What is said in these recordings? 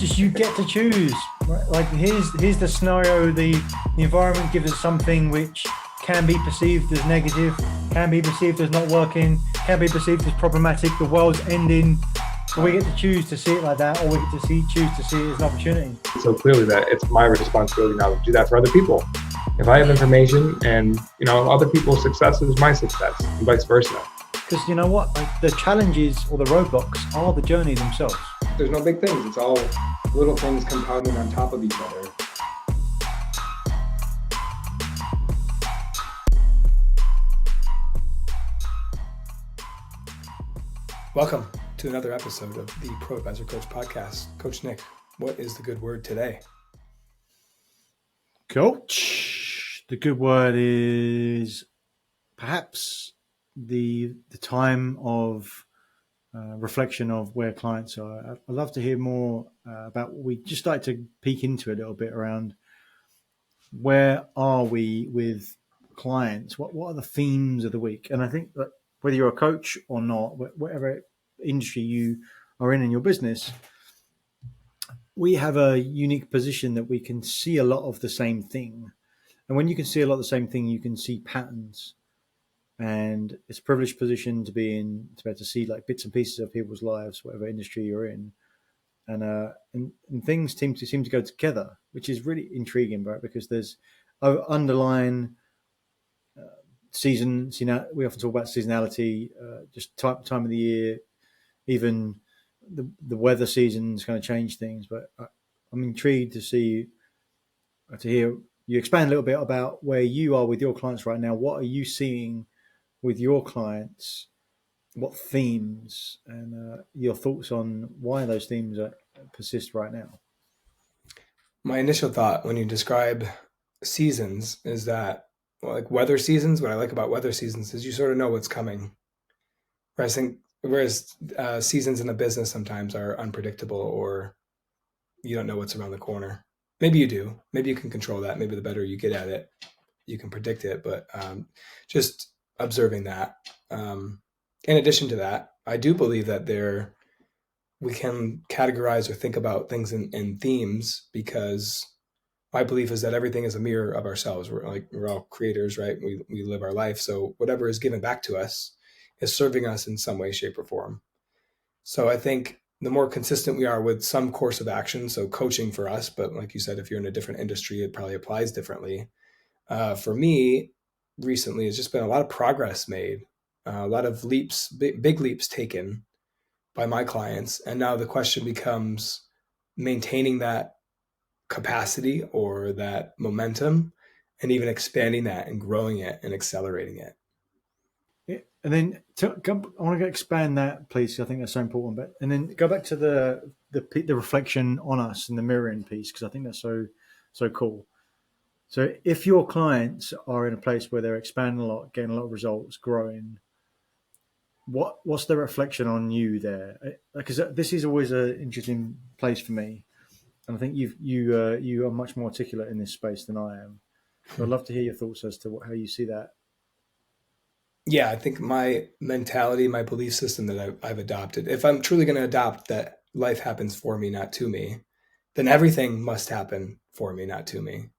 just you get to choose. Right? Like here's the scenario. The environment gives us something which can be perceived as negative, can be perceived as not working, can be perceived as problematic. The world's ending. But we get to choose to see it like that, or we get to choose to see it as an opportunity. So clearly that it's my responsibility now to do that for other people. If I have information and, other people's success is my success and vice versa. Because you know what? Like, the challenges or the roadblocks are the journey themselves. There's no big things. It's all little things compounding on top of each other. Welcome to another episode of the Pro Advisor Coach Podcast. Coach Nick, what is the good word today? Coach, the good word is perhaps the time of reflection of where clients are. I'd love to hear more about what we just started to peek into a little bit around where are we with clients? What are the themes of the week? And I think that whether you're a coach or not, whatever industry you are in your business, we have a unique position that we can see a lot of the same thing. And when you can see a lot of the same thing, you can see patterns. And it's a privileged position to be in, to be able to see like bits and pieces of people's lives, whatever industry you're in. And things seem to go together, which is really intriguing, right? Because there's underlying season. We often talk about seasonality, just time of the year, even the weather seasons kind of change things. But I'm intrigued to hear you expand a little bit about where you are with your clients right now. What are you seeing with your clients? What themes and your thoughts on why those themes persist right now? My initial thought when you describe seasons is that, like weather seasons, what I like about weather seasons is you sort of know what's coming. Whereas seasons in the business sometimes are unpredictable, or you don't know what's around the corner. Maybe you do. Maybe you can control that. Maybe the better you get at it, you can predict it. But just observing that. In addition to that, I do believe that we can categorize or think about things in themes, because my belief is that everything is a mirror of ourselves. We're all creators, right? We live our life. So whatever is given back to us is serving us in some way, shape, or form. So I think the more consistent we are with some course of action, so coaching for us, but like you said, if you're in a different industry, it probably applies differently. For me, recently, it's just been a lot of progress made, a lot of leaps, big leaps taken by my clients. And now the question becomes maintaining that capacity or that momentum, and even expanding that and growing it and accelerating it. Yeah. And then I want to expand that, please. I think that's so important. But and then go back to the reflection on us and the mirroring piece, because I think that's so cool. So if your clients are in a place where they're expanding a lot, getting a lot of results, growing, what's the reflection on you there? Because this is always an interesting place for me, and I think you are much more articulate in this space than I am. So I'd love to hear your thoughts as to how you see that. Yeah, I think my mentality, my belief system that I've adopted, if I'm truly going to adopt that life happens for me, not to me, then everything must happen for me, not to me.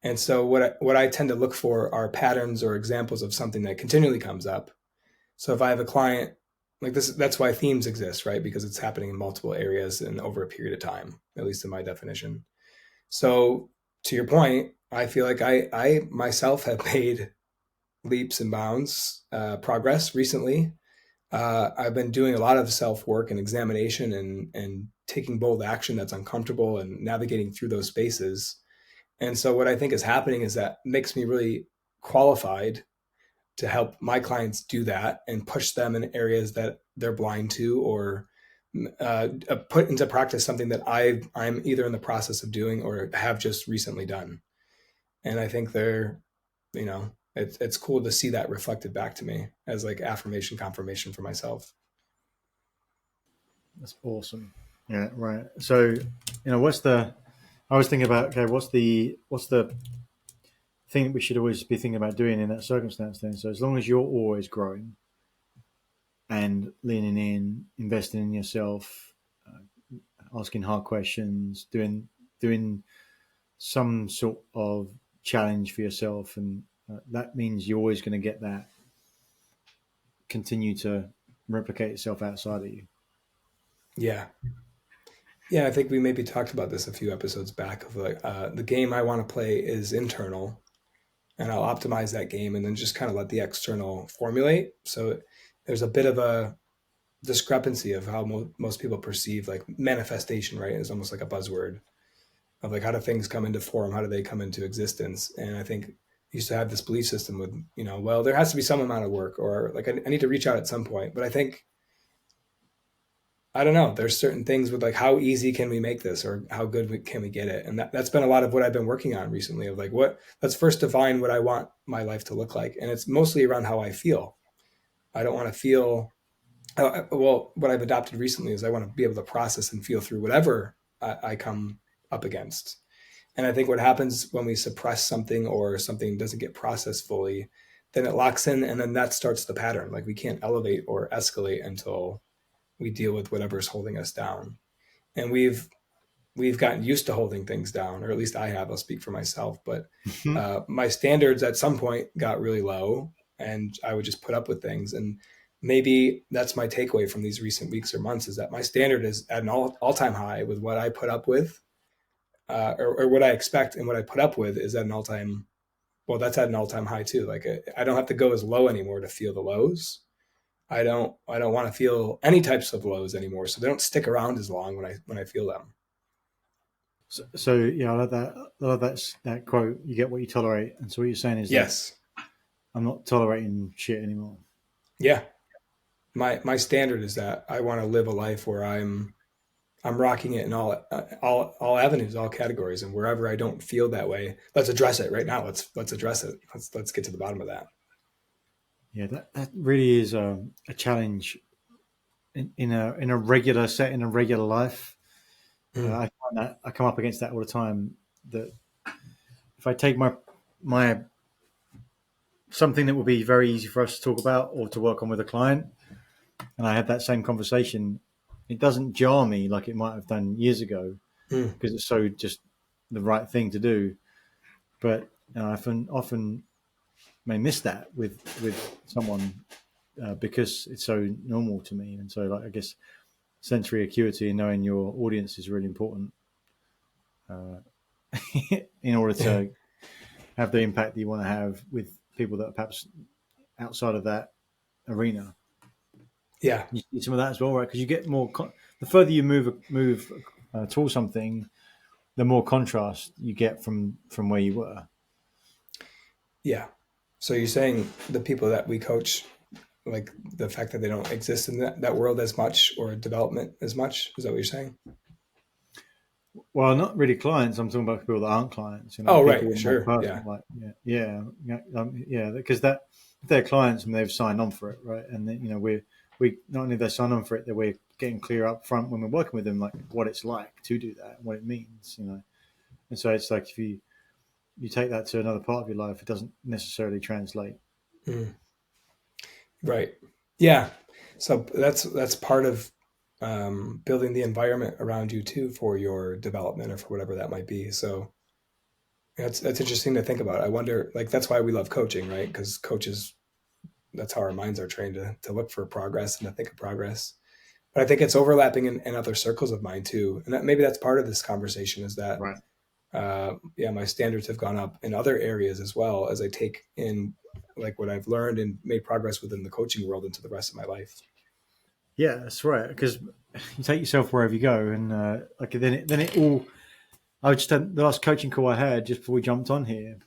And so what I tend to look for are patterns or examples of something that continually comes up. So if I have a client like this, that's why themes exist, right? Because it's happening in multiple areas and over a period of time, at least in my definition. So to your point, I feel like I myself have made leaps and bounds, progress recently. I've been doing a lot of self-work and examination and taking bold action that's uncomfortable and navigating through those spaces. And so what I think is happening is that makes me really qualified to help my clients do that and push them in areas that they're blind to, or put into practice something that I'm either in the process of doing or have just recently done. And I think it's cool to see that reflected back to me as like affirmation, confirmation for myself. That's awesome. Yeah, right. So, I was thinking about, okay, what's the thing that we should always be thinking about doing in that circumstance then? So as long as you're always growing and leaning in, investing in yourself, asking hard questions, doing some sort of challenge for yourself, and that means you're always going to get that continue to replicate itself outside of you. Yeah. Yeah, I think we maybe talked about this a few episodes back of like the game I want to play is internal, and I'll optimize that game and then just kind of let the external formulate. So there's a bit of a discrepancy of how most people perceive like manifestation, right? Is almost like a buzzword of like how do things come into form, how do they come into existence? And I think I used to have this belief system with, well, there has to be some amount of work, or like I need to reach out at some point. But I think, I don't know, there's certain things with like how easy can we make this, or how good can we get it? And that's been a lot of what I've been working on recently of like, let's first define what I want my life to look like. And it's mostly around how I feel. I don't want to feel, well, what I've adopted recently is I want to be able to process and feel through whatever I come up against. And I think what happens when we suppress something or something doesn't get processed fully, then it locks in, and then that starts the pattern. Like we can't elevate or escalate until we deal with whatever's holding us down. And we've gotten used to holding things down, or at least I have. I'll speak for myself, but my standards at some point got really low, and I would just put up with things. And maybe that's my takeaway from these recent weeks or months, is that my standard is at an all-time high with what I put up with, or what I expect, and what I put up with is at an all-time, well, that's at an all-time high too. Like I don't have to go as low anymore to feel the lows. I don't want to feel any types of lows anymore, so they don't stick around as long when I feel them. So yeah, I love that quote. You get what you tolerate, and so what you're saying is, yes, I'm not tolerating shit anymore. Yeah, my standard is that I want to live a life where I'm rocking it in all avenues, all categories, and wherever I don't feel that way, let's address it right now. Let's address it. Let's get to the bottom of that. Yeah, that really is a challenge in a regular set, in a regular life. I find that I come up against that all the time. That if I take my something that would be very easy for us to talk about or to work on with a client, and I have that same conversation, it doesn't jar me like it might have done years ago because it's so just the right thing to do. But I often may miss that with someone because it's so normal to me. And so, like, I guess sensory acuity and knowing your audience is really important in order to have the impact that you want to have with people that are perhaps outside of that arena. Yeah, you need some of that as well, right? Because you get more. The further you move towards something, the more contrast you get from where you were. Yeah. So you're saying the people that we coach, like the fact that they don't exist in that world as much, or development as much, is that what you're saying? Well, not really clients. I'm talking about people that aren't clients. Oh, right, sure, yeah. Like, yeah. Because if they're clients and they've signed on for it, right? And then, we not only they're signed on for it, that we're getting clear up front when we're working with them, like what it's like to do that, and what it means, And so it's like if you take that to another part of your life, it doesn't necessarily translate. Right. Yeah. So that's part of building the environment around you too for your development, or for whatever that might be. So that's interesting to think about. I wonder, like, that's why we love coaching, right? Because coaches, that's how our minds are trained to look for progress and to think of progress. But I think it's overlapping in other circles of mine too. And maybe that's part of this conversation, is that, right. My standards have gone up in other areas as well, as I take in like what I've learned and made progress within the coaching world into the rest of my life. Yeah, that's right. Because you take yourself wherever you go, and then it all. I just the last coaching call I had just before we jumped on here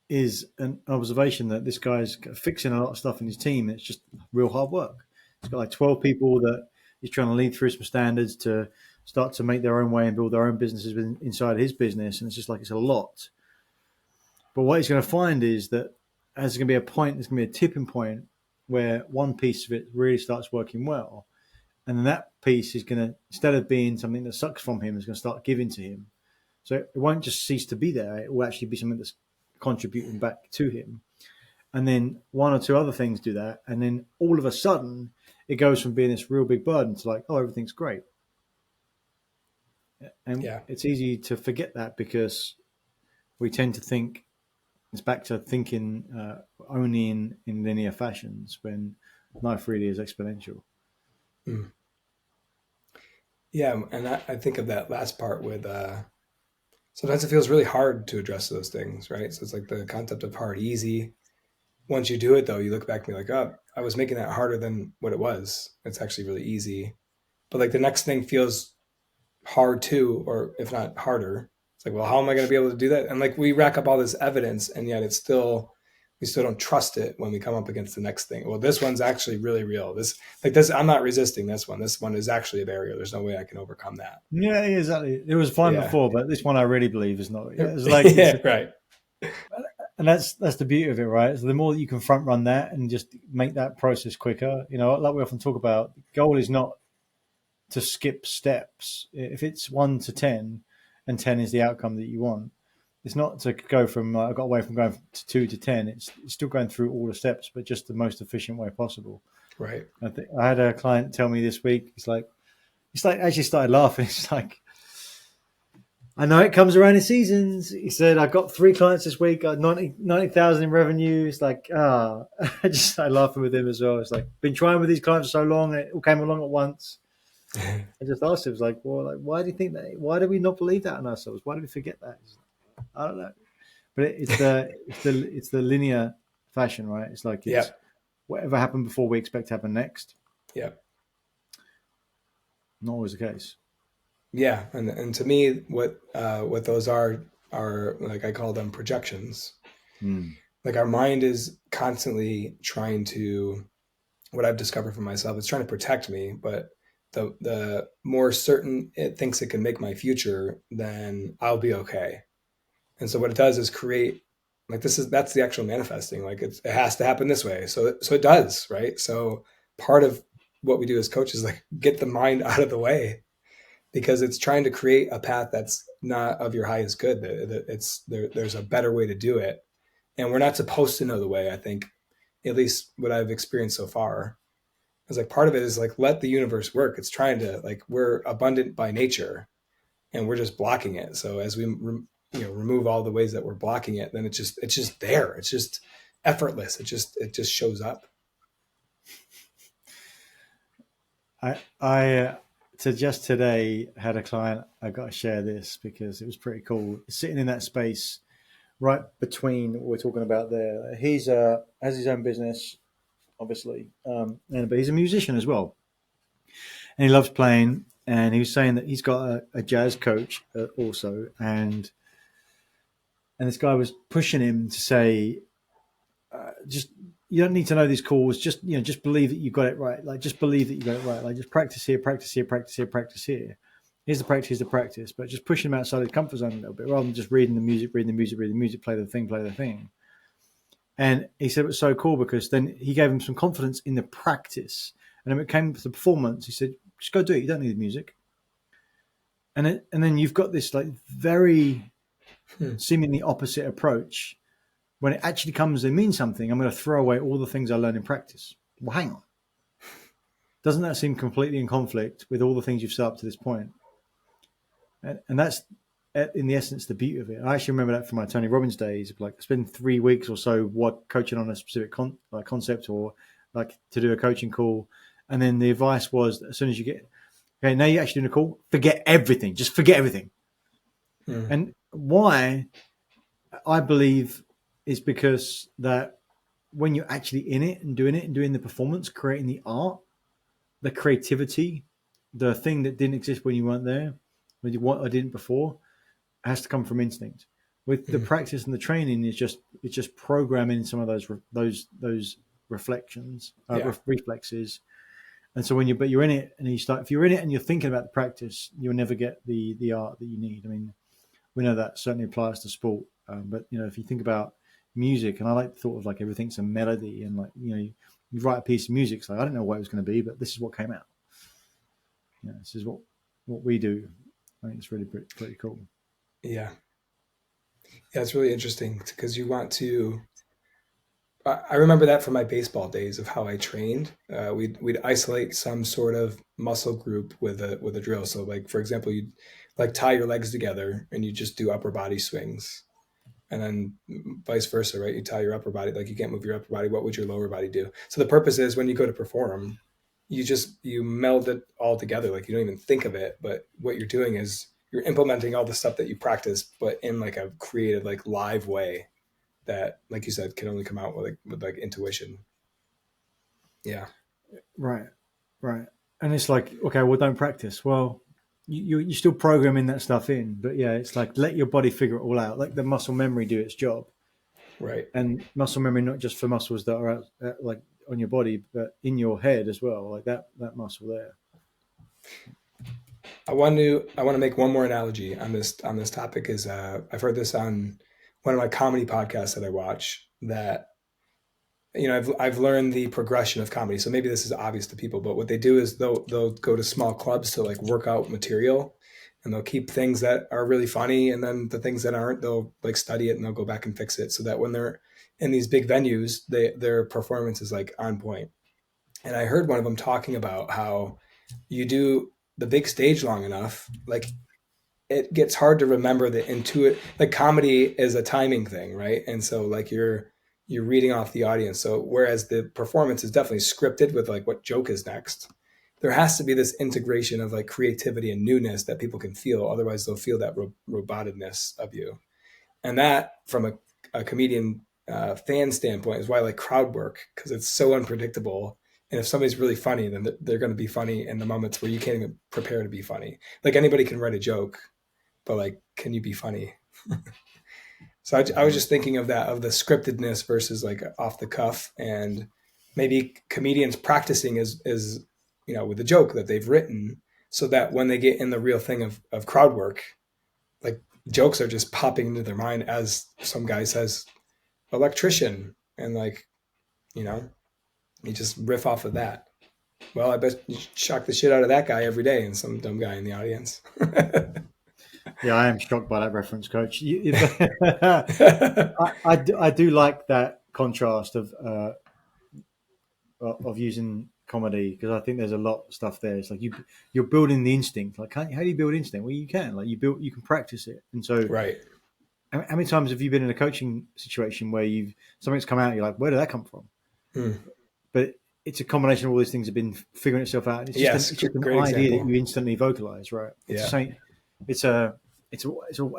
is an observation that this guy's fixing a lot of stuff in his team. And it's just real hard work. He's got like 12 people that he's trying to lead through some standards to start to make their own way and build their own businesses inside his business. And it's just like, it's a lot. But what he's going to find is that there's going to be a point, there's going to be a tipping point where one piece of it really starts working well. And then that piece is going to, instead of being something that sucks from him, is going to start giving to him. So it won't just cease to be there. It will actually be something that's contributing back to him. And then one or two other things do that. And then all of a sudden, it goes from being this real big burden to like, oh, everything's great. And Yeah. it's easy to forget that because we tend to think it's back to thinking only in linear fashions when life really is exponential. Mm. Yeah. And I think of that last part with, sometimes it feels really hard to address those things, right? So it's like the concept of hard, easy. Once you do it though, you look back and be like, oh, I was making that harder than what it was. It's actually really easy. But like the next thing feels hard too, or if not harder. It's like, well, how am I going to be able to do that? And like we rack up all this evidence, and yet we still don't trust it when we come up against the next thing. Well, this one's actually really real. This, I'm not resisting this one. This one is actually a barrier. There's no way I can overcome that. Yeah, exactly. It was fine Yeah. before, but this one I really believe is not. It's like, yeah, right. and that's the beauty of it, right? So the more that you can front run that and just make that process quicker, like we often talk about, the goal is not to skip steps. If it's 1 to 10 and 10 is the outcome that you want, it's not to go from I got away from going to 2 to 10. It's still going through all the steps, but just the most efficient way possible. Right. I had a client tell me this week, it's like actually started laughing. It's like, I know it comes around in seasons. He said, I got 3 clients this week, got 90,000 in revenue. It's like, I just started laughing with him as well. It's like, been trying with these clients for so long, it all came along at once. I just asked him, like, well, like, why do you think that? Why do we not believe that in ourselves? Why do we forget that? I don't know. But it's the linear fashion, right? It's like it's whatever happened before we expect to happen next. Yeah. Not always the case. Yeah, and to me, what those are like I call them projections. Like our mind is constantly trying to, what I've discovered for myself, it's trying to protect me, but the more certain it thinks it can make my future, then I'll be okay. And so what it does is create, like that's the actual manifesting. Like it has to happen this way, so it does, right? So part of what we do as coaches, like get the mind out of the way, because it's trying to create a path that's not of your highest good. There's a better way to do it, and we're not supposed to know the way. I think, at least what I've experienced so far, is like part of it is like let the universe work. It's trying to, like, we're abundant by nature, and we're just blocking it. So as we remove all the ways that we're blocking it, then it's just there. It's just effortless. It just shows up. I to just today had a client. I got to share this because it was pretty cool. Sitting in that space, right between what we're talking about there. He's has his own business, obviously, but he's a musician as well, and he loves playing. And he was saying that he's got a jazz coach also, and this guy was pushing him to say, just, you don't need to know these calls. Just just believe that you got it right. Like, just believe that you got it right. Like, just practice here, practice here, practice here, practice here. Here's the practice. But just pushing him outside his comfort zone a little bit, rather than just reading the music, play the thing. And he said it was so cool because then he gave him some confidence in the practice. And when it came to the performance, he said, just go do it. You don't need the music. And then you've got this like very seemingly opposite approach. When it actually comes and means something, I'm going to throw away all the things I learned in practice. Well, hang on. Doesn't that seem completely in conflict with all the things you've set up to this point? And that's, in the essence, the beauty of it. I actually remember that from my Tony Robbins days. Like, I spent 3 weeks or so coaching on a specific concept, or like to do a coaching call. And then the advice was, as soon as you get, okay, now you're actually doing a call, forget everything. Just forget everything. And why, I believe, is because that when you're actually in it and doing the performance, creating the art, the creativity, the thing that didn't exist when you weren't there, what I didn't before, has to come from instinct. With the practice and the training, it's just programming some of those reflections, reflexes. And so but you're in it, and if you're in it and you're thinking about the practice, you'll never get the art that you need. I mean, we know that certainly applies to sport, but if you think about music, and I like the thought of like everything's a melody, and like you write a piece of music, it's like, I don't know what it was going to be, but this is what came out. This is what we do. I think it's really pretty cool. Yeah, it's really interesting because you want to I remember that from my baseball days of how I trained. We'd isolate some sort of muscle group with a drill. So like, for example, you'd like tie your legs together and you just do upper body swings, and then vice versa, right? You tie your upper body, like you can't move your upper body. What would your lower body do? So the purpose is when you go to perform, you meld it all together. Like you don't even think of it, but what you're doing is you're implementing all the stuff that you practice, but in like a creative, like live way that, like you said, can only come out with like intuition. Yeah. Right. Right. And it's like, okay, well, don't practice. Well, you're still programming that stuff in, but yeah, it's like let your body figure it all out. Let the muscle memory do its job. Right. And muscle memory, not just for muscles that are like on your body, but in your head as well, like that muscle there. I want to make one more analogy on this topic. Is I've heard this on one of my comedy podcasts that I watch, that I've learned the progression of comedy. So maybe this is obvious to people, but what they do is they'll go to small clubs to like work out material, and they'll keep things that are really funny, and then the things that aren't, they'll like study it and they'll go back and fix it, so that when they're in these big venues, their performance is like on point. And I heard one of them talking about how you do the big stage long enough, like it gets hard to remember the intuit. Like comedy is a timing thing, right? And so like you're reading off the audience. So whereas the performance is definitely scripted with like what joke is next, there has to be this integration of like creativity and newness that people can feel. Otherwise, they'll feel that robotedness of you. And that, from a comedian fan standpoint, is why I like crowd work, because it's so unpredictable. And if somebody's really funny, then they're going to be funny in the moments where you can't even prepare to be funny. Like anybody can write a joke, but like, can you be funny? So I was just thinking of that, of the scriptedness versus like off the cuff, and maybe comedians practicing is with a joke that they've written, so that when they get in the real thing of crowd work, like jokes are just popping into their mind as some guy says electrician, and like, you just riff off of that. Well, I bet you shock the shit out of that guy every day, and some dumb guy in the audience. Yeah, I am shocked by that reference, Coach. I do like that contrast of using comedy, because I think there's a lot of stuff there. It's like you're building the instinct. Like, how do you build instinct? Well, you can. Like you can practice it. And so, right. How many times have you been in a coaching situation where something's come out, you're like, where did that come from? But it's a combination of all these things have been figuring itself out. It's just an idea example that you instantly vocalize, right? It's a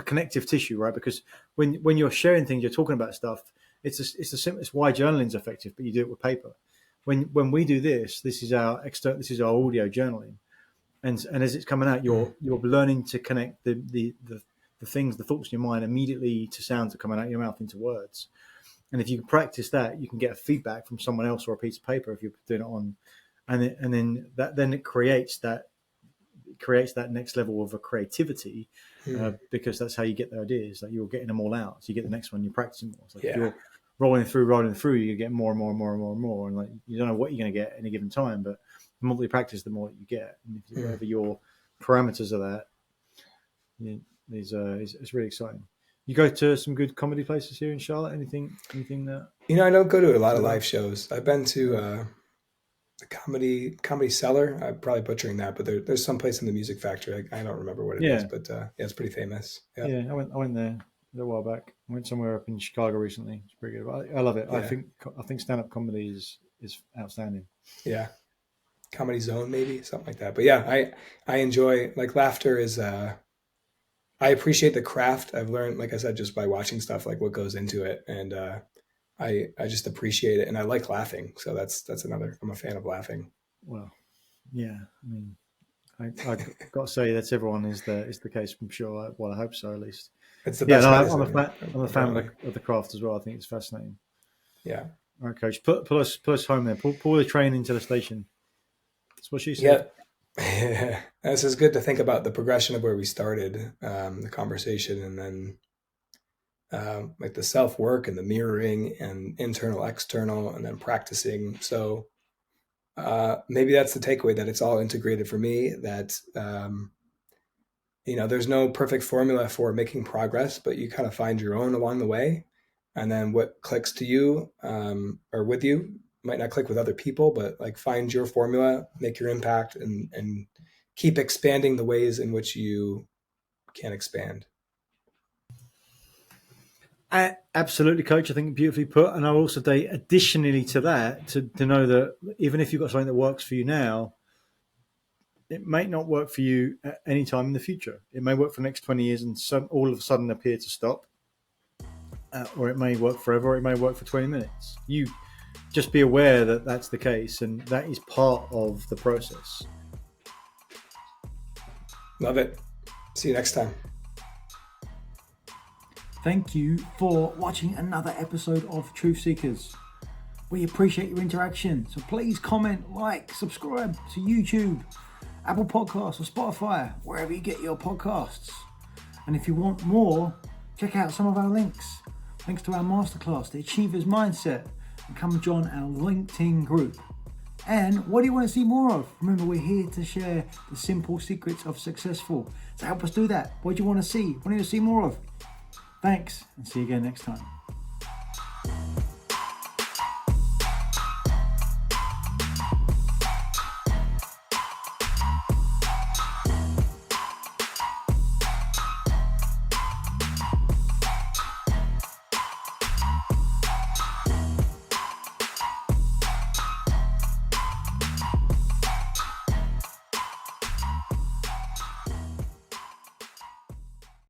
connective tissue, right? Because when you're sharing things, you're talking about stuff. It's why journaling's effective, but you do it with paper. When we do this is our audio journaling, and as it's coming out, you're learning to connect the things, the thoughts in your mind immediately to sounds that are coming out of your mouth into words. And if you can practice that, you can get a feedback from someone else or a piece of paper if you're doing it on, and then it creates that next level of a creativity, because that's how you get the ideas. Like you're getting them all out, so you get the next one. You're practicing more. It's like if you're rolling through, you get more and more and more and more and more, and like you don't know what you're going to get at any given time. But the more you practice, the more you get. And whatever your parameters of that, it's really exciting. You go to some good comedy places here in Charlotte? Anything that? I don't go to a lot of live shows. I've been to the Comedy Cellar. I'm probably butchering that, but there's some place in the Music Factory. I don't remember what it is, but it's pretty famous. Yeah, I went there a little while back. I went somewhere up in Chicago recently. It's pretty good. I love it. Yeah. I think stand-up comedy is outstanding. Yeah, Comedy Zone maybe, something like that. But yeah, I enjoy, like, laughter is. I appreciate the craft. I've learned, like I said, just by watching stuff, like what goes into it, and I just appreciate it, and I like laughing. So that's another. I'm a fan of laughing. Well, yeah. I mean, I got to say that's everyone is the case. I'm sure. Well, I hope so at least. It's the best. I'm a fan of the craft as well. I think it's fascinating. Yeah. All right, Coach. Pull us home there. Pull the train into the station. That's what she said. Yeah. This is good to think about the progression of where we started the conversation, and then like the self-work and the mirroring and internal, external, and then practicing. So maybe that's the takeaway, that it's all integrated for me, that there's no perfect formula for making progress, but you kind of find your own along the way. and then what clicks to you or with you might not click with other people, but like find your formula, make your impact, and keep expanding the ways in which you can expand. Absolutely, Coach. I think beautifully put. And I'll also say, additionally to that, to know that even if you've got something that works for you now, it may not work for you at any time in the future. It may work for the next 20 years and all of a sudden appear to stop. Or it may work forever, or it may work for 20 minutes. You just be aware that that's the case, and that is part of the process. Love it. See you next time. Thank you for watching another episode of Truth Seekers. We appreciate your interaction. So please comment, like, subscribe to YouTube, Apple Podcasts, or Spotify, wherever you get your podcasts. And if you want more, check out some of our links. Links to our masterclass, The Achiever's Mindset, and come join our LinkedIn group. And what do you want to see more of? Remember, we're here to share the simple secrets of successful. So help us do that. What do you want to see? What do you want to see more of? Thanks, and see you again next time.